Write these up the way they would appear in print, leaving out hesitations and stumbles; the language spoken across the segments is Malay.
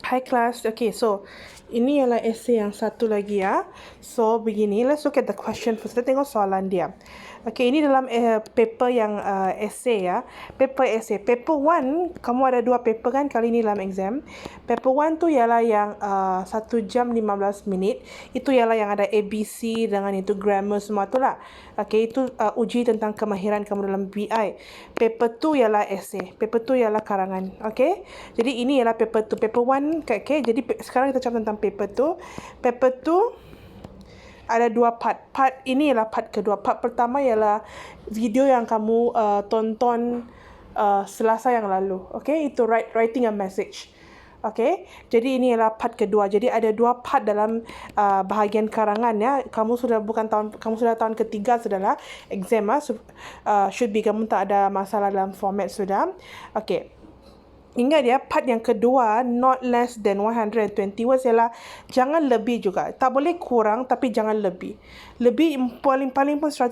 Hi class. Okay, so ini ialah essay yang satu lagi ya. So begini, let's look at the question first. Kita tengok soalan dia. Okay, ini dalam paper yang essay ya. Paper essay. Paper 1, kamu ada 2 paper kan kali ini dalam exam. Paper 1 tu ialah yang 1 jam 15 minit. Itu ialah yang ada ABC dengan itu grammar semua tu lah. Okay, itu uji tentang kemahiran kamu dalam BI. Paper 2 ialah essay. Paper 2 ialah karangan. Okay, jadi ini ialah paper 2. Paper 1, okay, jadi sekarang kita cakap tentang paper 2. Paper 2 ada 2 part. Part ini ialah part kedua. Part pertama ialah video yang kamu tonton Selasa yang lalu. Okay, itu writing a message. Okay, jadi ini ialah part kedua. Jadi ada 2 part dalam bahagian karangan ya. Kamu sudah tahun ketiga sudahlah exam should be kamu tak ada masalah dalam format sudah. Okay. Ingat ya, part yang kedua, not less than 120 words ialah jangan lebih juga. Tak boleh kurang tapi jangan lebih. Lebih paling pun 130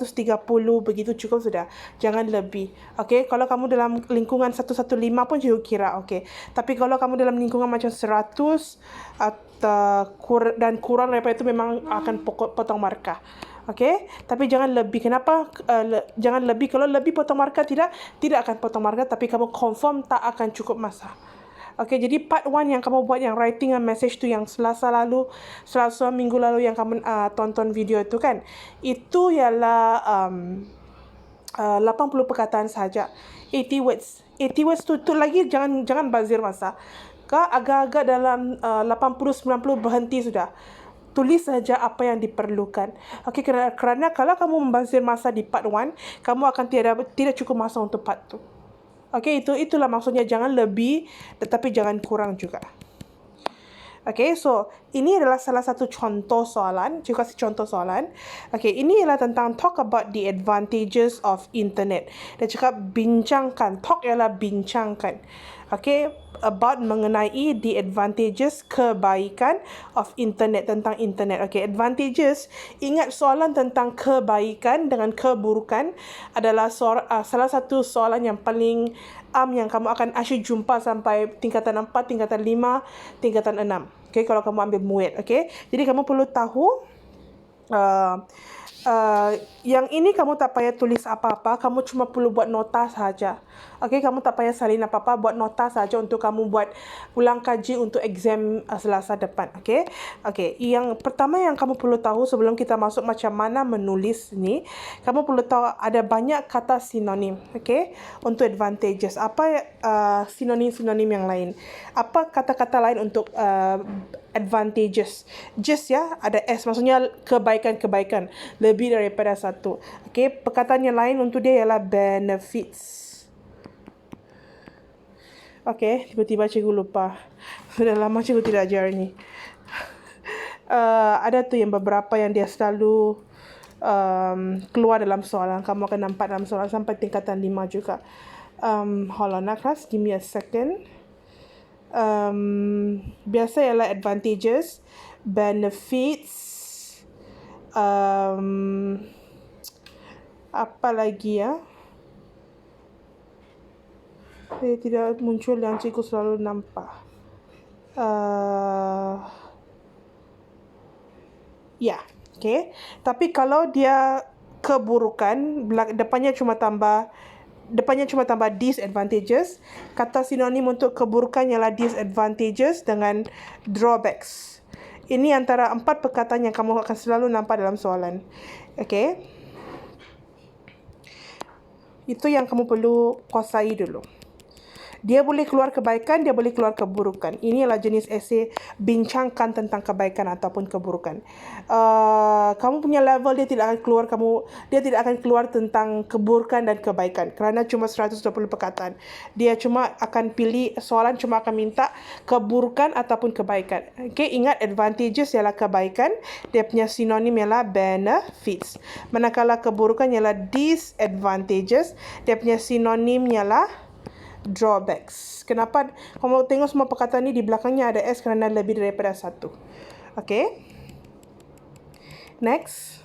begitu cukup sudah. Jangan lebih. Okay, kalau kamu dalam lingkungan 115 pun juga kira okay. Tapi kalau kamu dalam lingkungan macam 100 dan kurang daripada itu memang akan potong markah. Okay, tapi jangan lebih. Kenapa jangan lebih? Kalau lebih potong markah, tidak akan potong markah, tapi kamu confirm tak akan cukup masa. Okay, jadi part 1 yang kamu buat yang writing a message tu yang Selasa minggu lalu yang kamu tonton video itu kan, itu ialah 80 perkataan saja. 80 words. 80 words tu lagi jangan bazir masa. Agak-agak dalam 80-90 berhenti sudah. Tulis saja apa yang diperlukan. Okey, kerana kalau kamu membazir masa di part 1, kamu akan tidak cukup masa untuk part 2. Okey, itulah maksudnya jangan lebih tetapi jangan kurang juga. Okay, so ini adalah salah satu contoh soalan. Saya kasih contoh soalan. Okay, ini ialah tentang talk about the advantages of internet. Dia cakap bincangkan. Talk ialah bincangkan. Okay, about mengenai the advantages, kebaikan of internet, tentang internet. Okay, advantages. Ingat soalan tentang kebaikan dengan keburukan adalah salah satu soalan yang paling yang kamu akan asyik jumpa sampai tingkatan 4, tingkatan 5, tingkatan 6. Okay, kalau kamu ambil MUET. Okay, jadi kamu perlu tahu yang ini kamu tak payah tulis apa-apa, kamu cuma perlu buat nota saja. Okay, kamu tak payah salin apa-apa, buat nota saja untuk kamu buat ulang kaji untuk exam Selasa depan. Okay, yang pertama yang kamu perlu tahu sebelum kita masuk macam mana menulis ni, kamu perlu tahu ada banyak kata sinonim. Okay, untuk advantages. Apa sinonim-sinonim yang lain? Apa kata-kata lain untuk advantages? Just ya, ada S, maksudnya kebaikan-kebaikan. Lebih daripada satu. Okay, perkataan yang lain untuk dia ialah benefits. Okay, tiba-tiba cikgu lupa. Sudah lama cikgu tidak ajar ni. Ada tu yang beberapa yang dia selalu keluar dalam soalan. Kamu akan nampak dalam soalan sampai tingkatan 5 juga. Hold on, class. Give me a second. Biasa ialah advantages, benefits, apa lagi ya? Saya tidak muncul yang cikgu selalu nampak. Ya, okay. Tapi kalau dia keburukan, depannya cuma tambah disadvantages. Kata sinonim untuk keburukan ialah disadvantages dengan drawbacks. Ini antara 4 perkataan yang kamu akan selalu nampak dalam soalan. Okay, itu yang kamu perlu kuasai dulu. Dia boleh keluar kebaikan, dia boleh keluar keburukan. Ini adalah jenis esei bincangkan tentang kebaikan ataupun keburukan. Kamu punya level dia tidak akan keluar tentang keburukan dan kebaikan kerana cuma 120 perkataan. Dia cuma akan pilih soalan, cuma akan minta keburukan ataupun kebaikan. Okay, ingat advantages ialah kebaikan, dia punya sinonim ialah benefits. Manakala keburukan ialah disadvantages, dia punya sinonim ialah drawbacks. Kenapa? Kamu tengok semua perkataan ni di belakangnya ada S kerana lebih daripada 1. Okay. Next.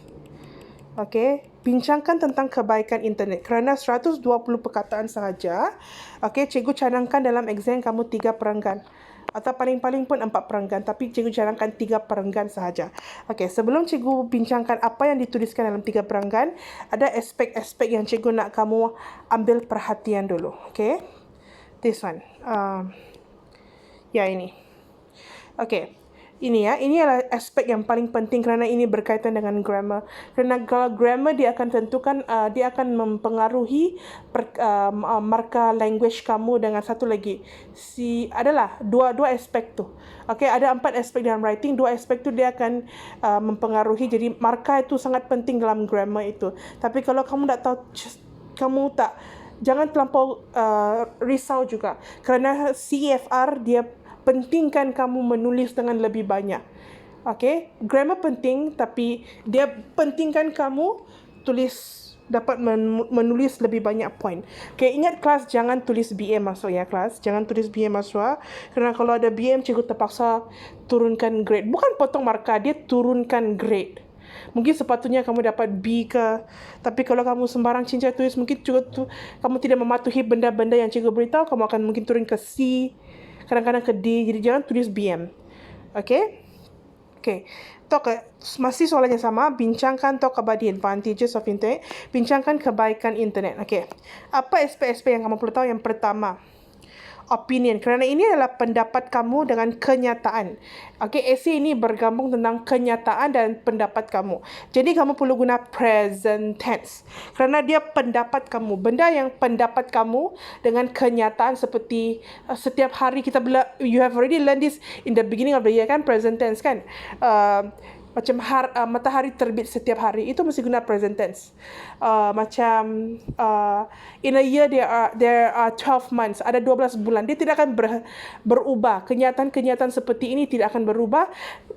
Okay. Bincangkan tentang kebaikan internet. Kerana 120 perkataan sahaja. Okay. Cikgu cadangkan dalam exam kamu 3 perenggan. atau paling-paling pun 4 perenggan, tapi cikgu cadangkan 3 perenggan sahaja. Okey, sebelum cikgu bincangkan apa yang dituliskan dalam 3 perenggan, ada aspek-aspek yang cikgu nak kamu ambil perhatian dulu. Okey, this one. Ya, ini. Okey. Ini adalah aspek yang paling penting kerana ini berkaitan dengan grammar. Kerana kalau grammar dia akan tentukan, dia akan mempengaruhi markah language kamu dengan satu lagi. Adalah dua aspek tu. Okey, ada 4 aspek dalam writing, 2 aspek tu dia akan mempengaruhi. Jadi markah itu sangat penting dalam grammar itu. Tapi kalau kamu tak tahu, jangan terlampau risau juga. Kerana CFR dia pentingkan kamu menulis dengan lebih banyak. Okey, grammar penting tapi dia pentingkan kamu dapat menulis lebih banyak point. Okey, ingat kelas jangan tulis BM masuk ya kelas. Jangan tulis BM masuk. Kerana kalau ada BM cikgu terpaksa turunkan grade. Bukan potong markah, dia turunkan grade. Mungkin sepatutnya kamu dapat B ke, tapi kalau kamu sembarang cincai tulis, mungkin kamu tidak mematuhi benda-benda yang cikgu beritahu, kamu akan mungkin turun ke C, kadang-kadang ke D. Jadi jangan tulis BM. Okey? Okey. Masih soalannya sama. Bincangkan talk about the advantages of internet. Bincangkan kebaikan internet. Okey. Apa aspek-aspek yang kamu perlu tahu? Yang pertama, opinion. Kerana ini adalah pendapat kamu dengan kenyataan. Okey, esei ini bergabung tentang kenyataan dan pendapat kamu. Jadi kamu perlu guna present tense. Kerana dia pendapat kamu. Benda yang pendapat kamu dengan kenyataan seperti setiap hari kita you have already learned this in the beginning of the year kan, present tense kan. Macam matahari terbit setiap hari, itu mesti guna present tense. In a year there are 12 months, ada 12 bulan. Dia tidak akan berubah. Kenyataan seperti ini tidak akan berubah.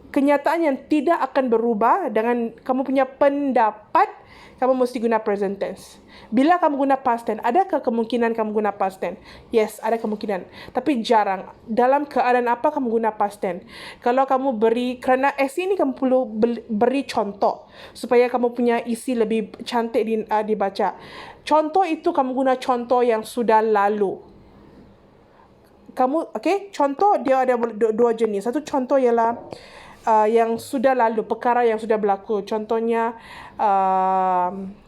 Kenyataan yang tidak akan berubah dengan kamu punya pendapat, kamu mesti guna present tense. Bila kamu guna past tense, adakah kemungkinan kamu guna past tense? Yes, ada kemungkinan. Tapi jarang. Dalam keadaan apa kamu guna past tense? Kalau kamu kerana esei ini kamu perlu beri contoh supaya kamu punya isi lebih cantik dibaca. Contoh itu kamu guna contoh yang sudah lalu. Contoh dia ada dua jenis. Satu contoh ialah yang sudah lalu, perkara yang sudah berlaku. Contohnya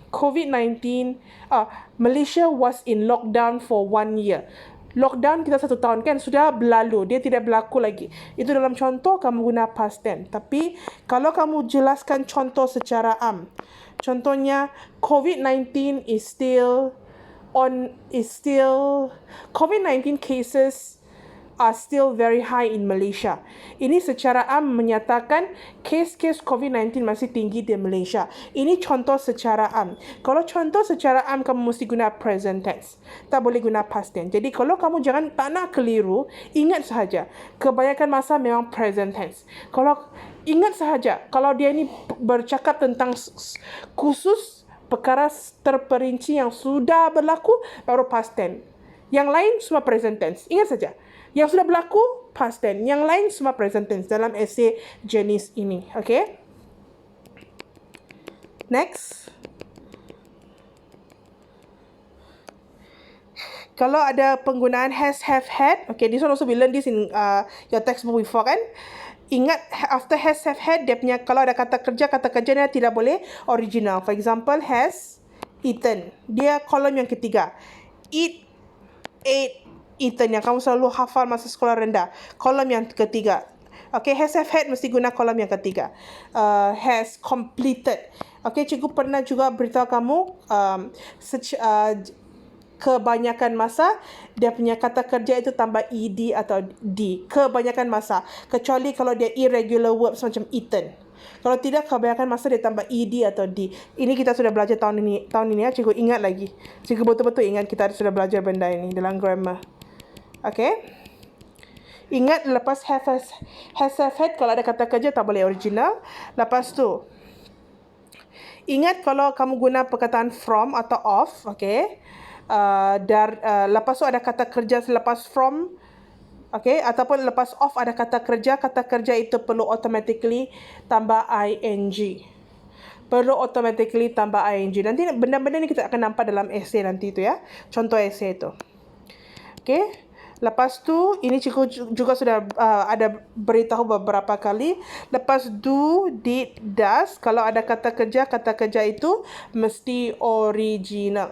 COVID-19, Malaysia was in lockdown for 1 year. Lockdown kita 1 tahun kan, sudah berlalu, dia tidak berlaku lagi. Itu dalam contoh kamu guna past tense. Tapi kalau kamu jelaskan contoh secara contohnya COVID-19 COVID-19 cases are still very high in Malaysia. Ini secara menyatakan kes-kes COVID-19 masih tinggi di Malaysia. Ini contoh secara Kalau contoh secara kamu mesti guna present tense. Tak boleh guna past tense. Jadi kalau kamu tak nak keliru, ingat sahaja, kebanyakan masa memang present tense. Ingat sahaja, kalau dia ini bercakap tentang khusus perkara terperinci yang sudah berlaku, baru past tense. Yang lain semua present tense. Ingat saja. Yang sudah berlaku, past tense. Yang lain semua present tense dalam esei jenis ini. Okay? Next. Kalau ada penggunaan has, have, had. Okay, this one also we learn this in your textbook before kan. Ingat, after has, have, had, dia punya, kalau ada kata kerja dia tidak boleh original. For example, has eaten. Dia kolom yang ketiga. Eat, ate, eaten, yang kamu selalu hafal masa sekolah rendah. Kolom yang ketiga. Okay, has, have, had mesti guna kolom yang ketiga. Has completed. Okay, cikgu pernah juga beritahu kamu kebanyakan masa dia punya kata kerja itu tambah ed atau d. Kebanyakan masa. Kecuali kalau dia irregular verbs macam eaten. Kalau tidak, kebanyakan masa dia tambah ed atau d. Ini kita sudah belajar tahun ini ya. Cikgu ingat lagi. Cikgu betul-betul ingat kita sudah belajar benda ini dalam grammar. Okay. Ingat, lepas have, had, kalau ada kata kerja tak boleh original. Lepas tu, ingat kalau kamu guna perkataan from atau of, okay. Lepas tu ada kata kerja selepas from, okay, ataupun lepas of ada kata kerja itu perlu automatically tambah ing. Perlu automatically tambah ing. Nanti benda-benda ni kita akan nampak dalam esei nanti tu ya. Contoh esei tu. Okay. Lepas tu, ini cikgu juga sudah ada beritahu beberapa kali. Lepas do, did, does. Kalau ada kata kerja itu mesti original.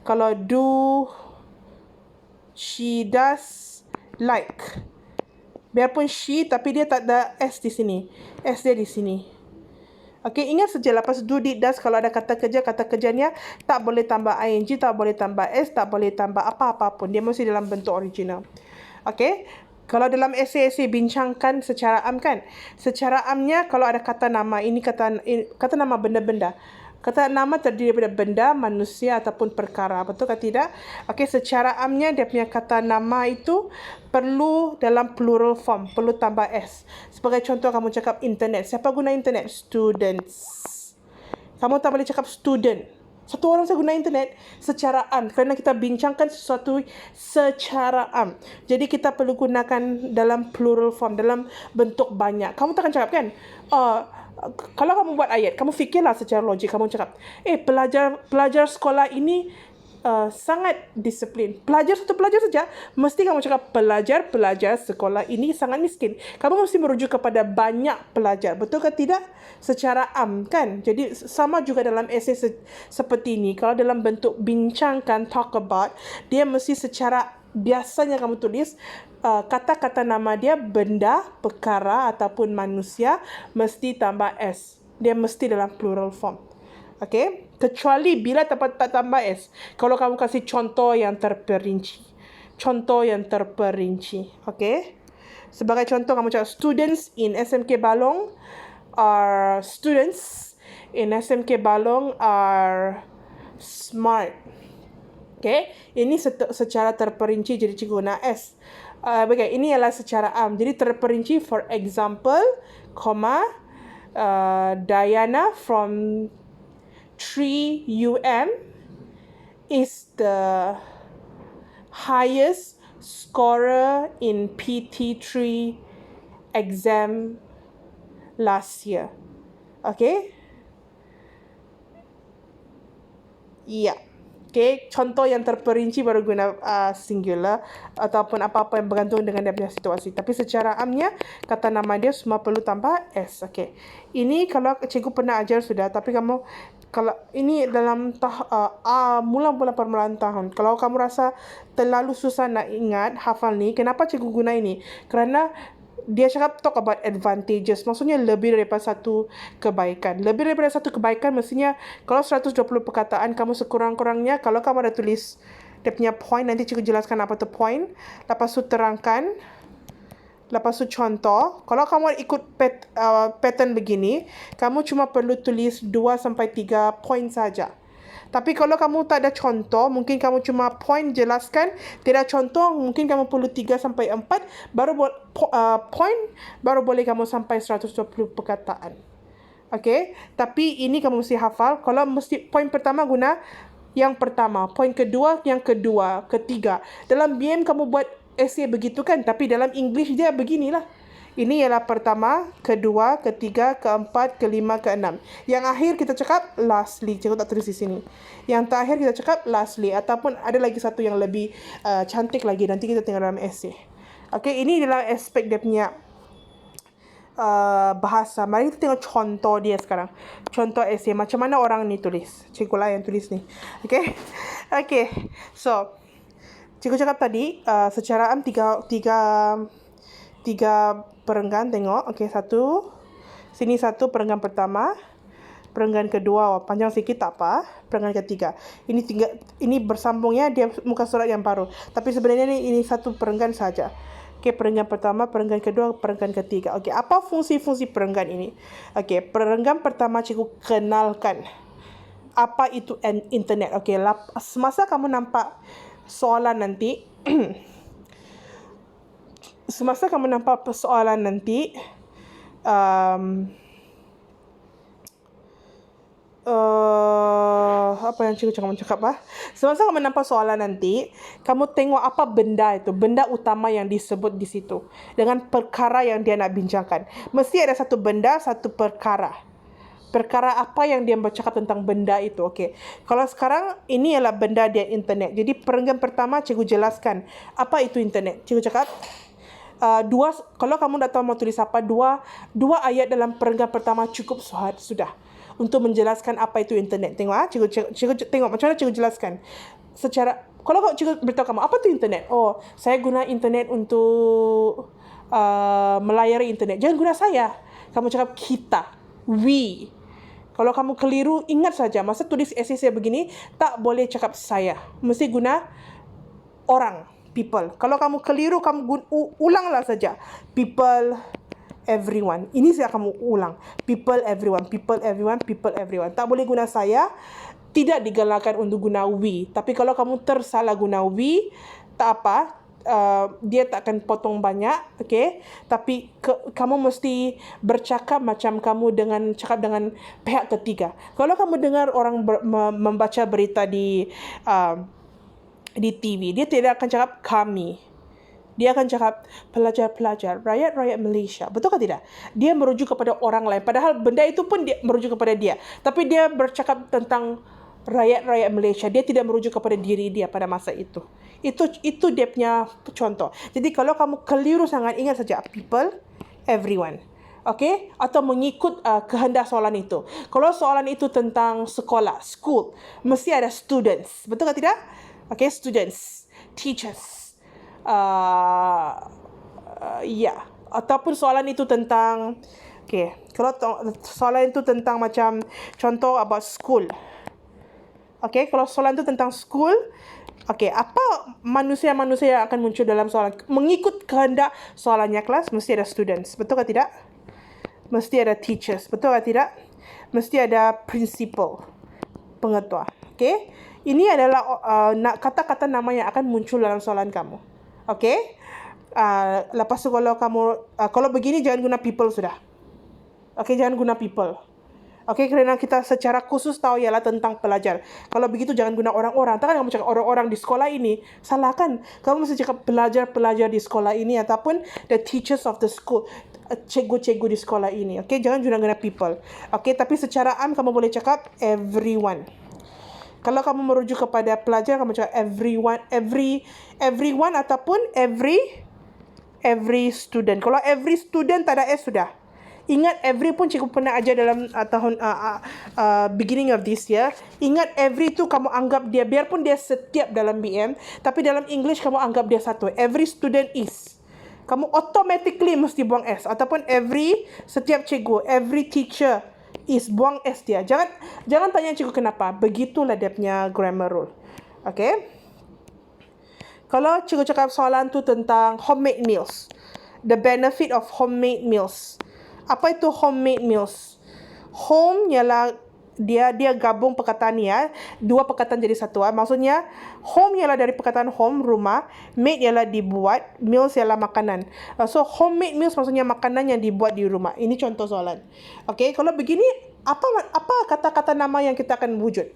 Kalau do, she does like. Biarpun she, tapi dia tak ada S di sini. S dia di sini. Okey, ingat saja lepas do, did, does, kalau ada kata kerjanya tak boleh tambah ing, tak boleh tambah s, tak boleh tambah apa-apa pun. Dia mesti dalam bentuk original. Okey, kalau dalam esei bincangkan secara am kan. Secara amnya kalau ada kata nama, ini kata nama benda-benda. Kata nama terdiri daripada benda, manusia ataupun perkara. Betul ke tidak? Okey, secara amnya dia punya kata nama itu perlu dalam plural form, perlu tambah s. Sebagai contoh kamu cakap internet. Siapa guna internet? Students. Kamu tak boleh cakap student. Satu orang saya guna internet secara am kerana kita bincangkan sesuatu secara am. Jadi kita perlu gunakan dalam plural form, dalam bentuk banyak. Kamu takkan cakap kan? Kalau kamu buat ayat, kamu fikirlah secara logik. Kamu cakap, pelajar sekolah ini sangat disiplin. Satu pelajar saja, mesti kamu cakap pelajar sekolah ini sangat miskin. Kamu mesti merujuk kepada banyak pelajar. Betul ke tidak? Secara am kan? Jadi sama juga dalam esei seperti ini. Kalau dalam bentuk bincangkan, talk about, dia mesti secara biasanya kamu tulis kata-kata nama dia benda, perkara ataupun manusia mesti tambah s. Dia mesti dalam plural form. Okey? Kecuali bila tak tambah s. Kalau kamu kasih contoh yang terperinci. Okey? Sebagai contoh kamu cakap students in SMK Balong are smart. Okay, ini secara terperinci jadi cikgu guna S. Ini ialah secara am. Jadi terperinci, for example, Diana from 3UM is the highest scorer in PT3 exam last year. Okay? Ya. Yeah. Okay, contoh yang terperinci baru guna singular ataupun apa-apa yang bergantung dengan dia punya situasi. Tapi secara amnya, kata nama dia semua perlu tambah S. Okay. Ini kalau cikgu pernah ajar sudah, tapi kalau ini dalam mula-mula permulaan tahun. Kalau kamu rasa terlalu susah nak ingat, hafal ni, kenapa cikgu guna ini? Kerana dia cakap talk about advantages. Maksudnya lebih daripada satu kebaikan. Lebih daripada satu kebaikan mestinya kalau 120 perkataan kamu sekurang-kurangnya, kalau kamu ada tulis dia punya point, nanti cikgu jelaskan apa tu point. Lepas tu terangkan. Lepas tu contoh. Kalau kamu ikut pattern begini, kamu cuma perlu tulis 2-3 point saja. Tapi kalau kamu tak ada contoh, mungkin kamu cuma point jelaskan. Tidak contoh, mungkin kamu perlu 3-4. Baru point, baru boleh kamu sampai 120 perkataan. Okay? Tapi ini kamu mesti hafal. Kalau point pertama guna yang pertama. Point kedua, yang kedua, ketiga. Dalam BM kamu buat esei begitu kan? Tapi dalam English dia beginilah. Ini ialah pertama, kedua, ketiga, keempat, kelima, keenam. Yang akhir kita cakap lastly. Cikgu tak tulis di sini. Yang terakhir kita cakap lastly. Ataupun ada lagi satu yang lebih cantik lagi. Nanti kita tengok dalam esei. Okey, ini adalah aspek dia punya bahasa. Mari kita tengok contoh dia sekarang. Contoh esei. Macam mana orang ni tulis. Cikgu lah yang tulis ni. Okey. Okey. So, cikgu cakap tadi, secara am tiga perenggan, tengok. Okey, satu. Sini satu perenggan pertama. Perenggan kedua, panjang sikit tak apa. Perenggan ketiga. Ini bersambungnya, dia muka surat yang baru. Tapi sebenarnya ini satu perenggan saja. Okey, perenggan pertama, perenggan kedua, perenggan ketiga. Okey, apa fungsi-fungsi perenggan ini? Okey, perenggan pertama cikgu kenalkan. Apa itu internet? Okey, semasa kamu nampak soalan nanti, apa yang cikgu cakap semasa kamu nampak soalan nanti, kamu tengok apa benda itu, benda utama yang disebut di situ dengan perkara yang dia nak bincangkan. Mesti ada satu benda, satu perkara. perkara apa yang dia bercakap tentang benda itu. Okey. Kalau sekarang ini ialah benda dia internet. Jadi perenggan pertama cikgu jelaskan apa itu internet. Cikgu cakap kalau kamu tak tahu mau tulis apa, dua ayat dalam perenggan pertama cukup sudah untuk menjelaskan apa itu internet. Tengok cikgu tengok macam mana cikgu jelaskan. Kalau cikgu beritahu kamu apa tu internet? Oh, saya guna internet untuk melayari internet. Jangan guna saya. Kamu cakap kita, we. Kalau kamu keliru, ingat saja masa tulis esei saya begini, tak boleh cakap saya. Mesti guna orang, people. Kalau kamu keliru, kamu ulanglah saja. People, everyone. Ini saya kamu ulang. People, everyone. People, everyone. People, everyone. Tak boleh guna saya. Tidak digalakkan untuk guna we. Tapi kalau kamu tersalah guna we, tak apa. Dia tak akan potong banyak, okay? Tapi kamu mesti bercakap macam kamu cakap dengan pihak ketiga. Kalau kamu dengar orang membaca berita di TV, dia tidak akan cakap kami. Dia akan cakap pelajar-pelajar, rakyat-rakyat Malaysia. Betul ke tidak? Dia merujuk kepada orang lain. Padahal benda itu pun dia merujuk kepada dia. Tapi dia bercakap tentang rakyat-rakyat Malaysia. Dia tidak merujuk kepada diri dia pada masa itu. Itu dia punya contoh. Jadi kalau kamu keliru sangat, ingat saja people, everyone. Okay? Atau mengikut kehendak soalan itu. Kalau soalan itu tentang sekolah, school, mesti ada students. Betul ke tidak? Okay, students, teachers. Ya. Ataupun soalan itu tentang, okay, kalau soalan itu tentang macam contoh about school. Okay, kalau soalan itu tentang school, okay, apa manusia-manusia yang akan muncul dalam soalan? Mengikut kehendak soalannya kelas, mesti ada students. Betul ke tidak? Mesti ada teachers. Betul ke tidak? Mesti ada principal, pengetua. Okay? Ini adalah kata-kata nama yang akan muncul dalam soalan kamu. Okay? Lepas tu kalau begini, jangan guna people sudah. Okay, jangan guna people. Okay, kerana kita secara khusus tahu ialah tentang pelajar. Kalau begitu jangan guna orang-orang. Takkan kamu cakap orang-orang di sekolah ini. Salah kan? Kamu mesti cakap pelajar-pelajar di sekolah ini ataupun the teachers of the school. Cikgu-cikgu di sekolah ini. Okay, jangan guna people. Okay, tapi secara kamu boleh cakap everyone. Kalau kamu merujuk kepada pelajar, kamu cakap everyone ataupun every student. Kalau every student tak ada S sudah. Ingat every pun cikgu pernah ajar dalam tahun beginning of this year. Ingat every tu kamu anggap dia, biarpun dia setiap dalam BM, tapi dalam English kamu anggap dia satu. Every student is. Kamu automatically mesti buang S. Ataupun setiap cikgu, every teacher is, buang S dia. Jangan tanya cikgu kenapa. Begitulah dia punya grammar rule. Okay? Kalau cikgu cakap soalan tu tentang homemade meals. The benefit of homemade meals. Apa itu homemade meals? Home ialah dia gabung perkataan ni ya. Dua perkataan jadi satu. Maksudnya home ialah dari perkataan home, rumah. Made ialah dibuat. Meals ialah makanan. So homemade meals maksudnya makanan yang dibuat di rumah. Ini contoh soalan. Okay, kalau begini, apa kata-kata nama yang kita akan wujud?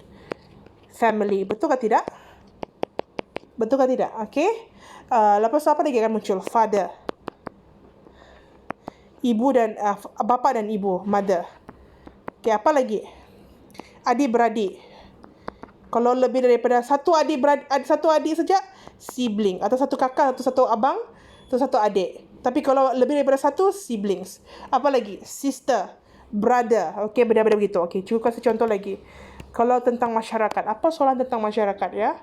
Family. Betul ke tidak? Betul ke tidak? Okay. Lepas tu apa lagi akan muncul? Father. Ibu dan bapa dan ibu, mother. Okay, apa lagi? Adik-beradik. Kalau lebih daripada satu adik saja, sibling. Atau satu kakak, atau satu abang, atau satu adik. Tapi kalau lebih daripada satu, siblings. Apa lagi? Sister, brother. Okay, benda-benda begitu. Okay, cuba kasih contoh lagi. Kalau tentang masyarakat. Apa soalan tentang masyarakat ya?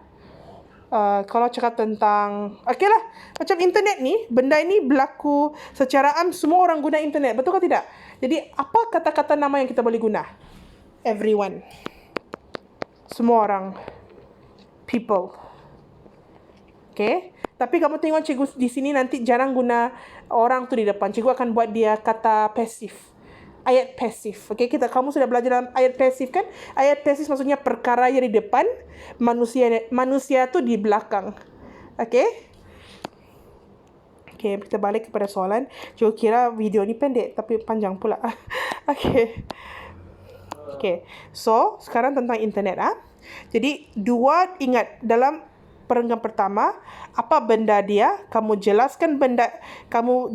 Kalau cakap tentang lah, macam internet ni, benda ini berlaku secara semua orang guna internet, betul ke tidak? Jadi apa kata-kata nama yang kita boleh guna? Everyone, semua orang, people. Okay, tapi kamu tengok cikgu di sini nanti jarang guna orang tu di depan. Cikgu akan buat dia kata pasif, ayat pasif. Okay, kamu sudah belajar dalam ayat pasif kan? Ayat pasif maksudnya perkara yang di depan, manusia tu di belakang. Okay? Okay, kita balik kepada soalan. Cikgu kira video ni pendek tapi panjang pula. Okay. Okay, so sekarang tentang internet. Jadi ingat dalam perenggan pertama, apa benda dia, kamu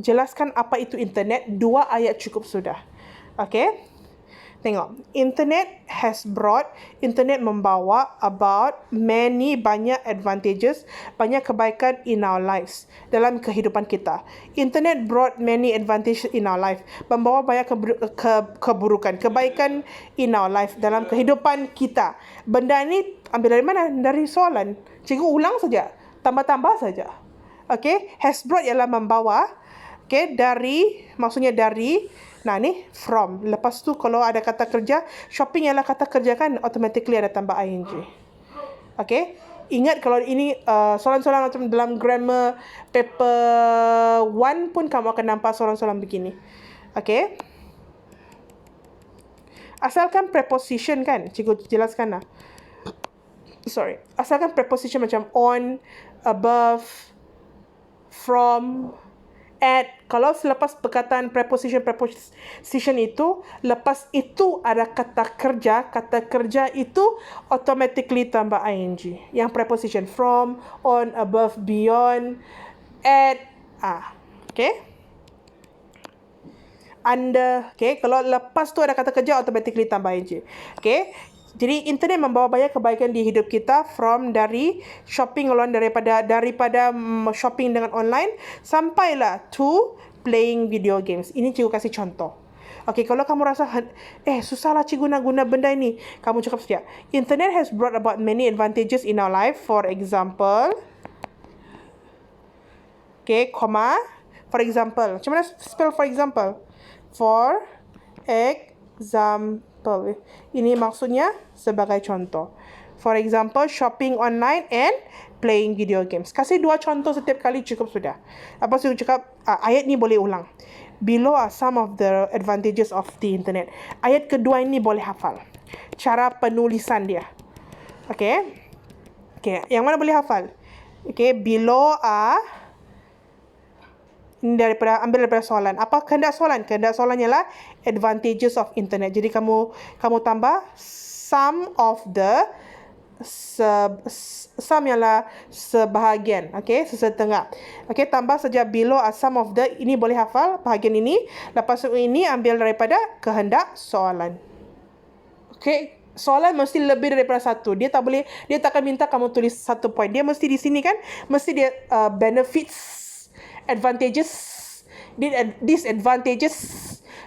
jelaskan apa itu internet, 2 ayat cukup sudah. Okay. Tengok, internet membawa banyak advantages, banyak kebaikan in our lives, dalam kehidupan kita. Internet brought many advantages in our life, membawa banyak keburukan, kebaikan in our life, dalam kehidupan kita. Benda ni ambil dari mana? Dari soalan. Cikgu ulang saja, tambah-tambah saja. Okay, has brought ialah membawa. Okay, maksudnya dari. Nah ni from. Lepas tu kalau ada kata kerja, shopping ialah kata kerja kan, automatically ada tambah ing. Okay. Ingat kalau ini soalan-soalan macam dalam grammar paper 1 pun kamu akan nampak soalan-soalan begini. Okay. Asalkan preposition kan, cikgu jelaskan lah. Asalkan preposition macam on, above, from, at. Kalau selepas perkataan preposition itu, lepas itu ada kata kerja itu automatically tambah ing. Yang preposition from, on, above, beyond, at, okay? Under, okay? Kalau lepas tu ada kata kerja automatically tambah ing. Okay? Jadi internet membawa banyak kebaikan di hidup kita, dari shopping online, daripada shopping dengan online sampailah to playing video games. Ini cikgu kasih contoh. Okay, kalau kamu rasa susahlah cikgu nak guna benda ini, kamu cakap saja, internet has brought about many advantages in our life. For example, okay, for example. Macam mana spell for example? For example. Ini maksudnya sebagai contoh. For example, shopping online and playing video games. Kasih 2 contoh setiap kali cukup sudah. Apa sih cakap? Ayat ni boleh ulang. Below are some of the advantages of the internet. Ayat kedua ini boleh hafal. Cara penulisan dia. Okay. Okay. Yang mana boleh hafal? Okay. Below are, ambil daripada soalan. Apa kehendak soalan? Kehendak soalan ialah advantages of internet. Jadi kamu tambah some of the, some ialah sebahagian, okay, sesetengah. Okay, tambah saja below are some of the, ini boleh hafal bahagian ini. Lepas tu ini ambil daripada kehendak soalan. Okay, soalan mesti lebih daripada satu. Dia takkan minta kamu tulis 1 point. Dia mesti di sini kan, mesti dia benefits, advantages, disadvantages,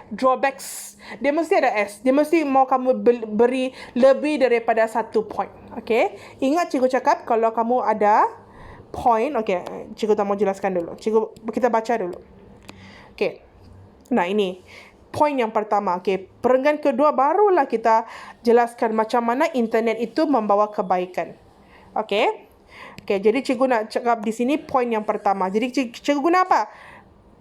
drawbacks. Dia mesti ada S. Dia mesti mau kamu beri lebih daripada 1 point. Okay. Ingat cikgu cakap kalau kamu ada point. Okay. Cikgu tak mau jelaskan dulu. Kita baca dulu. Okay. Nah ini point yang pertama. Okay. Perenggan kedua barulah kita jelaskan macam mana internet itu membawa kebaikan. Okay. Okay, jadi cikgu nak cakap di sini point yang pertama. Jadi cikgu guna apa?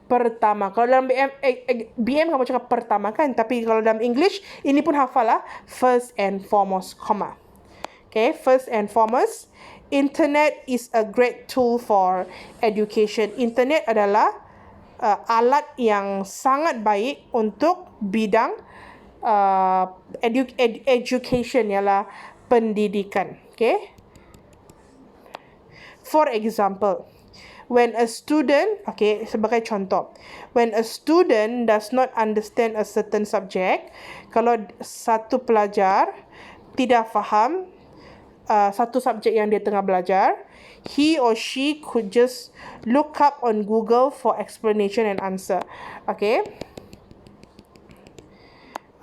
Pertama. Kalau dalam BM kamu cakap pertama kan? Tapi kalau dalam English, ini pun hafal lah. First and foremost, comma. Okay, first and foremost, internet is a great tool for education. Internet adalah alat yang sangat baik untuk bidang education, ialah pendidikan. Okay. For example, when a student, okay, sebagai contoh, when a student does not understand a certain subject, kalau satu pelajar tidak faham satu subjek yang dia tengah belajar, he or she could just look up on Google for explanation and answer. Okay.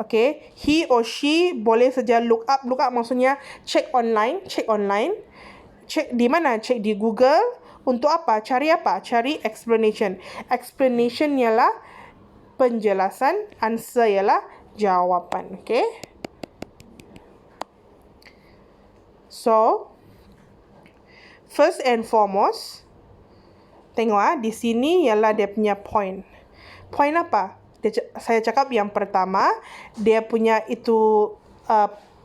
Okay, he or she boleh saja look up maksudnya check online. Cek di mana? Cek di Google. Untuk apa? Cari apa? Cari explanation. Explanation ialah penjelasan. Answer ialah jawapan. Okay? So, first and foremost, tengok di sini ialah dia punya point. Point apa? Saya cakap yang pertama, dia punya itu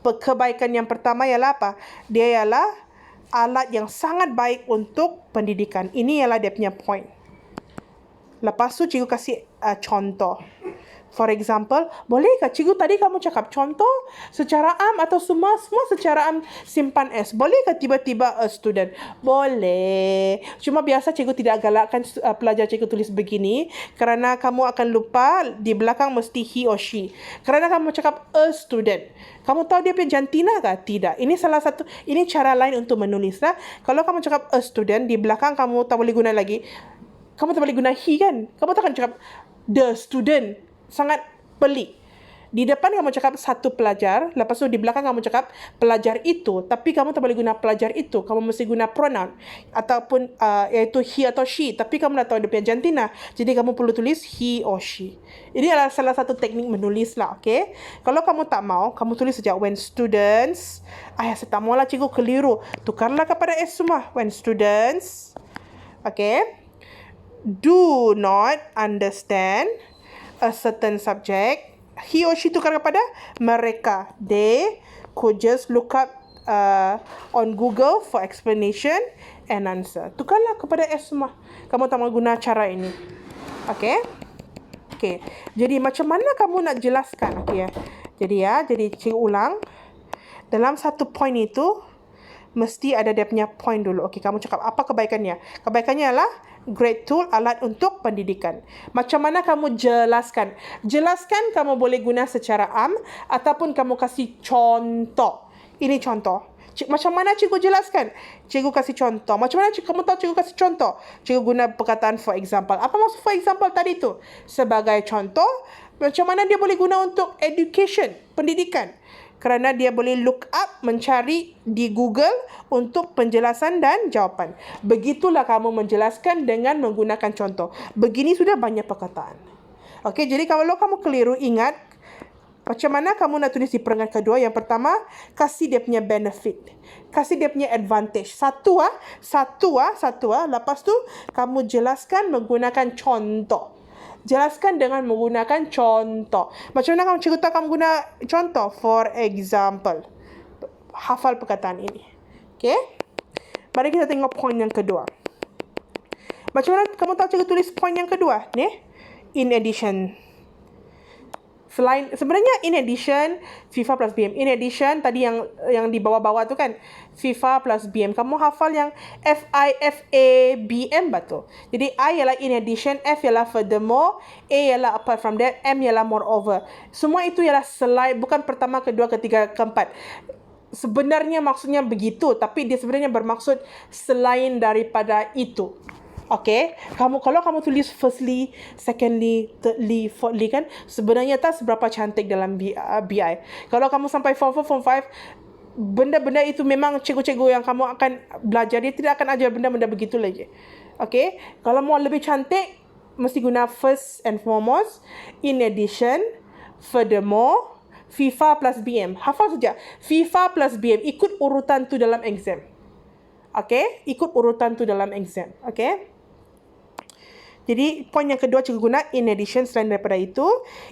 kebaikan yang pertama ialah apa? Dia ialah alat yang sangat baik untuk pendidikan. Ini ialah dia punya point. Lepas tu cikgu kasih contoh. For example, bolehkah cikgu tadi kamu cakap contoh secara am atau semua secara am simpan S? Bolehkah tiba-tiba a student? Boleh. Cuma biasa cikgu tidak galakkan pelajar cikgu tulis begini kerana kamu akan lupa di belakang mesti he or she. Kerana kamu cakap a student. Kamu tahu dia punya jantina kah? Tidak. Ini salah satu, ini cara lain untuk menulis lah. Kalau kamu cakap a student, di belakang kamu tak boleh guna lagi. Kamu tak boleh guna he kan? Kamu tak akan cakap the student. Sangat pelik. Di depan kamu cakap satu pelajar, lepas tu di belakang kamu cakap pelajar itu, tapi kamu tak boleh guna pelajar itu. Kamu mesti guna pronoun ataupun iaitu he atau she, tapi kamu dah tahu dia punya jantina. Jadi kamu perlu tulis he or she. Ini adalah salah satu teknik menulis lah, okay? Kalau kamu tak mau, kamu tulis saja when students. Saya tak maulah cikgu keliru. Tukarlah kepada S semua. When students, okay, do not understand a certain subject, he or she tukar kepada mereka. They could just look up on Google for explanation and answer. Tukarlah kepada S semua. Kamu tak mau guna cara ini. Okay? Okay. Jadi macam mana kamu nak jelaskan? Okay, ya. Jadi cikgu ulang. Dalam satu point itu, mesti ada dia punya point dulu. Okay, kamu cakap apa kebaikannya? Kebaikannya adalah great tool, alat untuk pendidikan. Macam mana kamu jelaskan? Jelaskan kamu boleh guna secara am ataupun kamu kasih contoh. Ini contoh. Macam mana cikgu jelaskan? Cikgu kasih contoh. Macam mana kamu tahu cikgu kasih contoh? Cikgu guna perkataan for example. Apa maksud for example tadi tu? Sebagai contoh, macam mana dia boleh guna untuk education, pendidikan? Kerana dia boleh look up, mencari di Google untuk penjelasan dan jawapan. Begitulah kamu menjelaskan dengan menggunakan contoh. Begini sudah banyak perkataan. Okey, jadi kalau kamu keliru, ingat macam mana kamu nak tulis di peringkat kedua. Yang pertama, kasih dia punya benefit. Kasih dia punya advantage. Satu. Lepas tu, kamu jelaskan menggunakan contoh. Jelaskan dengan menggunakan contoh. Macam mana kamu cikgu tahu kamu guna contoh? For example. Hafal perkataan ini. Okay? Mari kita tengok point yang kedua. Macam mana kamu tahu cikgu tulis point yang kedua? Ni, in addition. Sebenarnya in addition, FIFA plus BM. In addition, tadi yang di bawah-bawah tu kan, FIFA plus BM. Kamu hafal yang FIFABM betul. Jadi I ialah in addition, F ialah furthermore, A ialah apart from that, M ialah moreover. Semua itu ialah selain, bukan pertama, kedua, ketiga, keempat. Sebenarnya maksudnya begitu, tapi dia sebenarnya bermaksud selain daripada itu. Okay, kalau kamu tulis firstly, secondly, thirdly, fourthly kan, sebenarnya tak seberapa cantik dalam BI. Kalau kamu sampai form 4, form 5, benda-benda itu memang cikgu-cikgu yang kamu akan belajar, dia tidak akan ajar benda-benda begitu lagi. Okay, kalau mau lebih cantik, mesti guna first and foremost, in addition, furthermore, FIFA plus BM. Hafal saja, FIFA plus BM, ikut urutan tu dalam exam. Okay, ikut urutan tu dalam exam. Okay. Jadi, poin yang kedua cikgu guna, in addition, selain daripada itu,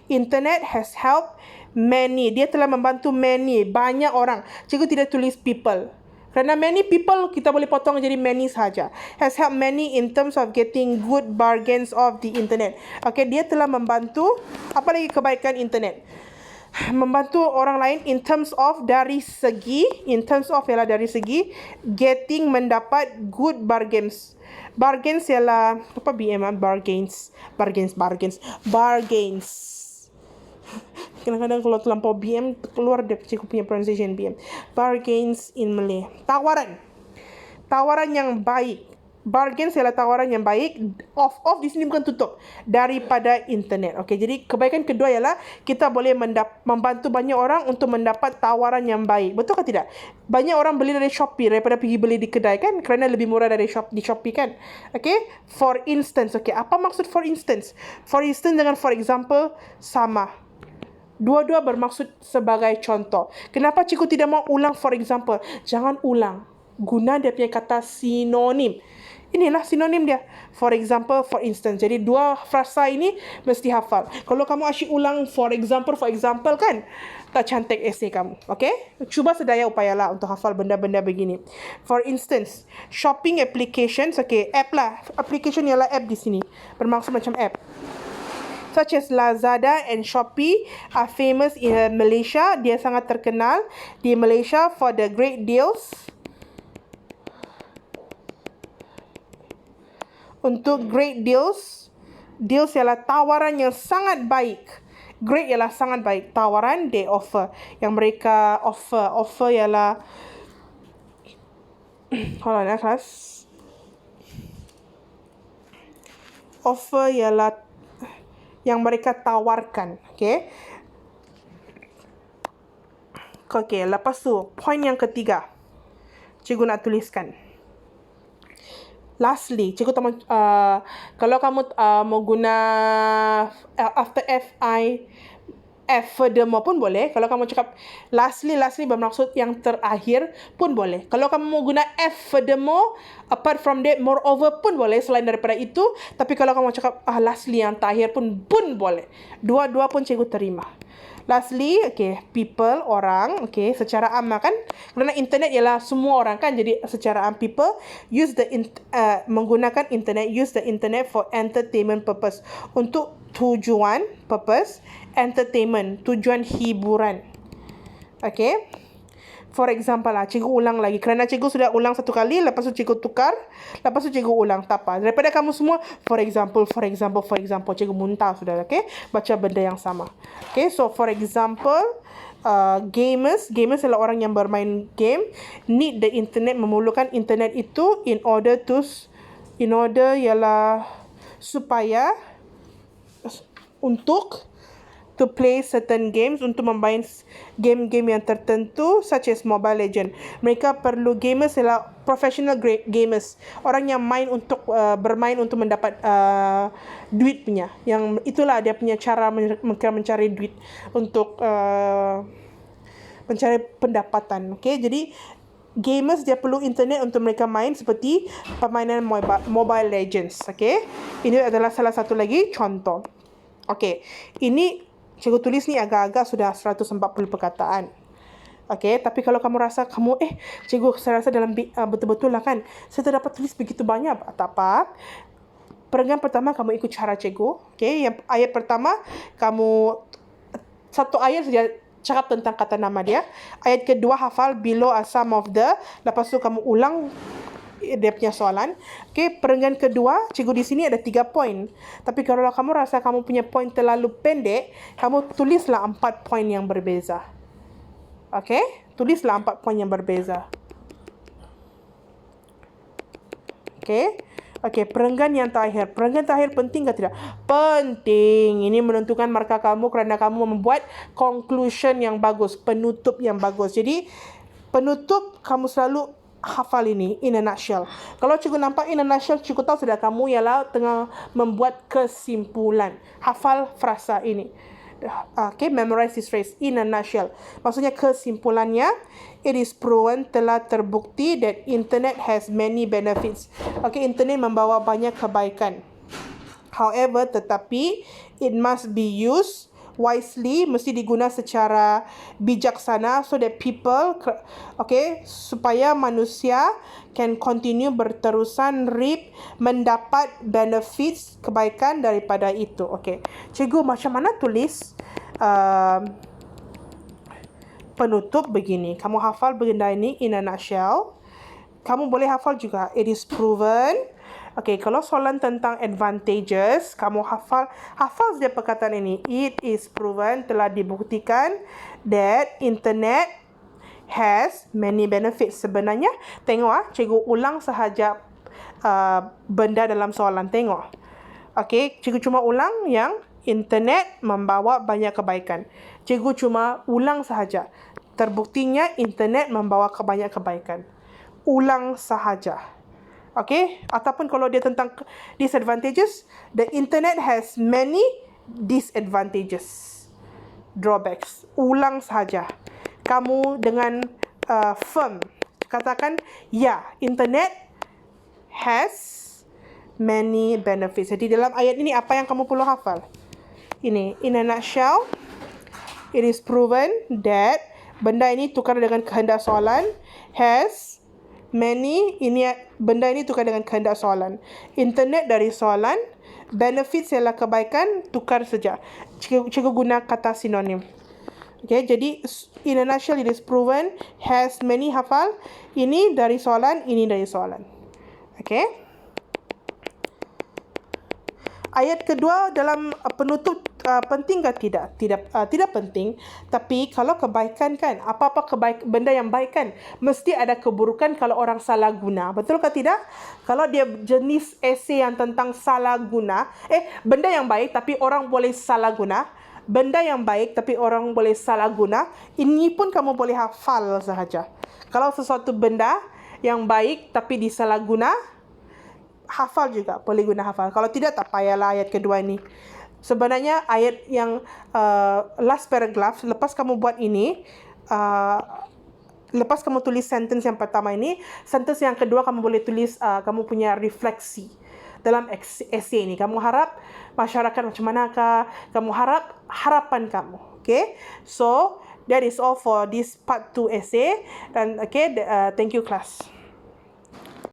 internet has helped many. Dia telah membantu many, banyak orang. Cikgu tidak tulis people. Kerana many people, kita boleh potong jadi many sahaja. Has helped many in terms of getting good bargains of the internet. Okay, dia telah membantu, apa lagi kebaikan internet? Membantu orang lain in terms of dari segi getting, mendapat good bargains. Bargains ialah apa BM? Bargains. Kadang-kadang kalau terlampau BM keluar dia cikgu punya pronunciation BM. Bargains in Malay. Tawaran yang baik. Bargain ialah tawaran yang baik. Off di sini bukan tutup. Daripada internet. Okey, jadi kebaikan kedua ialah kita boleh membantu banyak orang untuk mendapat tawaran yang baik. Betul ke tidak? Banyak orang beli dari Shopee daripada pergi beli di kedai kan? Kerana lebih murah dari di Shopee kan? Okey, for instance. Okey, apa maksud for instance? For instance dengan for example sama. Dua-dua bermaksud sebagai contoh. Kenapa cikgu tidak mau ulang for example? Jangan ulang. Guna dia punya kata sinonim. Inilah sinonim dia. For example, for instance. Jadi dua frasa ini mesti hafal. Kalau kamu asyik ulang for example kan, tak cantik esei kamu. Okay? Cuba sedaya upayalah untuk hafal benda-benda begini. For instance, shopping applications. Okay, app lah. Application ialah app di sini. Bermaksud macam app. such as Lazada and Shopee are famous in Malaysia. Dia sangat terkenal di Malaysia for the great deals. Untuk great deals, deals ialah tawaran yang sangat baik. Great ialah sangat baik. Tawaran they offer. Yang mereka offer ialah hold on ya kelas. Offer ialah yang mereka tawarkan. Okay. Okay, lepas tu point yang ketiga. Cikgu nak tuliskan. Lastly, cikgu kalau kamu mau guna after furthermore pun boleh. Kalau kamu cakap lastly bermaksud yang terakhir pun boleh. Kalau kamu mau guna furthermore, apart from that, moreover pun boleh selain daripada itu. Tapi kalau kamu cakap lastly yang terakhir pun boleh. Dua-dua pun cikgu terima. Lastly, okay, people, orang, okay, secara am kan, kerana internet ialah semua orang kan, jadi secara am people use menggunakan internet, use the internet for entertainment purpose, untuk tujuan purpose entertainment, tujuan hiburan. Okay. For example cikgu ulang lagi. Kerana cikgu sudah ulang satu kali, lepas tu cikgu tukar, lepas tu cikgu ulang. Tak apa. Daripada kamu semua, for example, cikgu muntah sudah, okay? Baca benda yang sama. Okay, so for example, gamers adalah orang yang bermain game, need the internet, memerlukan internet itu in order ialah supaya untuk to play certain games, untuk memmain game-game yang tertentu, such as Mobile Legend. Mereka perlu gamers ialah professional gamers, orang yang bermain untuk mendapat duit punya. Yang itulah dia punya cara mencari duit untuk mencari pendapatan. Okay, jadi gamers dia perlu internet untuk mereka main seperti permainan Mobile Legends. Okay, ini adalah salah satu lagi contoh. Okay, ini cikgu tulis ni agak-agak sudah 140 perkataan. Okay, tapi kalau kamu rasa cikgu saya rasa dalam betul-betul lah kan, saya tak dapat tulis begitu banyak. Tak apa. Perenggan pertama kamu ikut cara cikgu. Okay, yang ayat pertama kamu satu ayat saja cakap tentang kata nama dia. Ayat kedua hafal below are some of the. Lepas tu kamu ulang dia punya soalan. Okay, perenggan kedua, cikgu di sini ada 3 poin. Tapi kalau kamu rasa kamu punya poin terlalu pendek, kamu tulislah 4 poin yang berbeza. Okay, tulislah 4 poin yang berbeza. Okay. Okay, perenggan yang terakhir. Perenggan terakhir penting ke tidak? Penting. Ini menentukan markah kamu kerana kamu membuat conclusion yang bagus, penutup yang bagus. Jadi, penutup kamu selalu hafal ini in a nutshell. Kalau cikgu nampak in a nutshell, cikgu tahu sudah kamu ialah tengah membuat kesimpulan. Hafal frasa ini. Okay, memorize this phrase in a nutshell. Maksudnya kesimpulannya, it is proven, telah terbukti that internet has many benefits. Okay, internet membawa banyak kebaikan. However, tetapi it must be used wisely, mesti diguna secara bijaksana so that people, okay, supaya manusia can continue berterusan mendapat benefits, kebaikan daripada itu. Okay, cikgu macam mana tulis penutup begini? Kamu hafal benda ini in a nutshell. Kamu boleh hafal juga it is proven. Okay, kalau soalan tentang advantages, kamu hafal saja perkataan ini. It is proven, telah dibuktikan that internet has many benefits. Sebenarnya, tengok cikgu ulang sahaja benda dalam soalan. Tengok. Okay, cikgu cuma ulang yang internet membawa banyak kebaikan. Cikgu cuma ulang sahaja. Terbuktinya internet membawa banyak kebaikan. Ulang sahaja. Okay, ataupun kalau dia tentang disadvantages, the internet has many disadvantages, drawbacks. Ulang sahaja. Kamu dengan firm katakan, ya, internet has many benefits. Jadi dalam ayat ini apa yang kamu perlu hafal? Ini, in a nutshell, it is proven that benda ini tukar dengan kehendak soalan, has many, benda ini tukar dengan kehendak soalan. Internet dari soalan, benefits ialah kebaikan, tukar saja. Cikgu guna kata sinonim. Okay, jadi in a nutshell, it is proven, has many hafal. Ini dari soalan, ini dari soalan. Okay. Ayat kedua dalam penutup penting ke tidak? Tidak penting. Tapi kalau kebaikan kan, apa-apa benda yang baik kan, mesti ada keburukan kalau orang salah guna. Betul ke tidak? Kalau dia jenis esei yang tentang salah guna, benda yang baik tapi orang boleh salah guna. Benda yang baik tapi orang boleh salah guna, ini pun kamu boleh hafal sahaja. Kalau sesuatu benda yang baik tapi disalahguna, hafal juga, boleh guna hafal. Kalau tidak, tak payahlah ayat kedua ini. Sebenarnya ayat yang last paragraph, lepas kamu buat ini, lepas kamu tulis sentence yang pertama ini, sentence yang kedua kamu boleh tulis kamu punya refleksi dalam essay ini. Kamu harap masyarakat macam manakah? Kamu harap harapan kamu. Okay? So, that is all for this part 2 essay. Dan okay, thank you class.